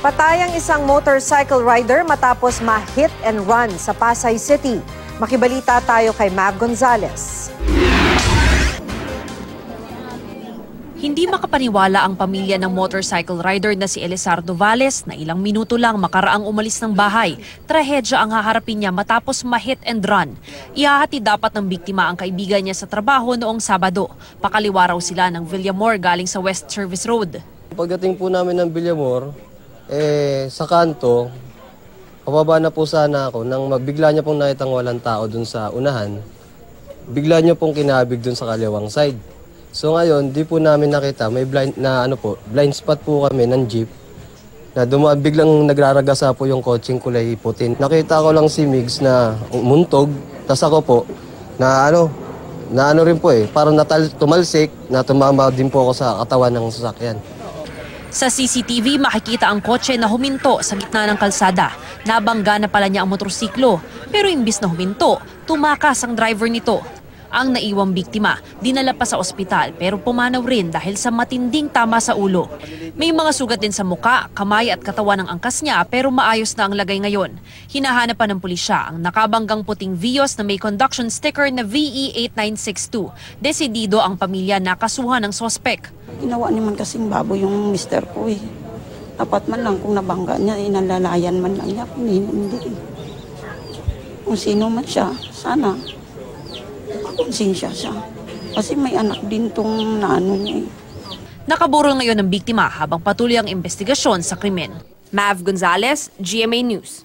Patay ang isang motorcycle rider matapos ma-hit and run sa Pasay City. Makibalita tayo kay Mav Gonzalez. Hindi makapaniwala ang pamilya ng motorcycle rider na si Elizardo Valles na ilang minuto lang makaraang umalis ng bahay. Trahedya ang haharapin niya matapos ma-hit and run. Ihahati dapat ng biktima ang kaibigan niya sa trabaho noong Sabado. Pakaliwa raw sila ng Villamor galing sa West Service Road. Pagdating po namin ng Villamor, sa kanto, pababa na po sana ako nang bigla niya pong nakitang walang tao dun sa unahan. Bigla niya pong kinabig dun sa kaliwang side. So ngayon, di po namin nakita, may blind spot po kami ng jeep na biglang nagraragasa po yung kotseng kulay puti. Nakita ko lang si Migs na muntog, tas ako po na rin po parang tumalsik na tumama din po ako sa katawan ng sasakyan. Sa CCTV, makikita ang kotse na huminto sa gitna ng kalsada. Nabangga na pala niya ang motorsiklo, pero imbis na huminto, tumakas ang driver nito. Ang naiwang biktima, dinala pa sa ospital pero pumanaw rin dahil sa matinding tama sa ulo. May mga sugat din sa muka, kamay at katawan ng angkas niya pero maayos na ang lagay ngayon. Hinahanapan ng pulisya ang nakabanggang puting Vios na may conduction sticker na VE8962. Desidido ang pamilya na kasuhan ng sospek. Ginawa naman kasing babo yung mister ko Dapat man lang kung nabangga niya, inalalayan man lang niya. Hindi. Kung sino man siya, sana konsensya siya. Kasi may anak din tong naano niya Nakaburol ngayon ng biktima habang patuloy ang investigasyon sa krimen. Mav Gonzalez, GMA News.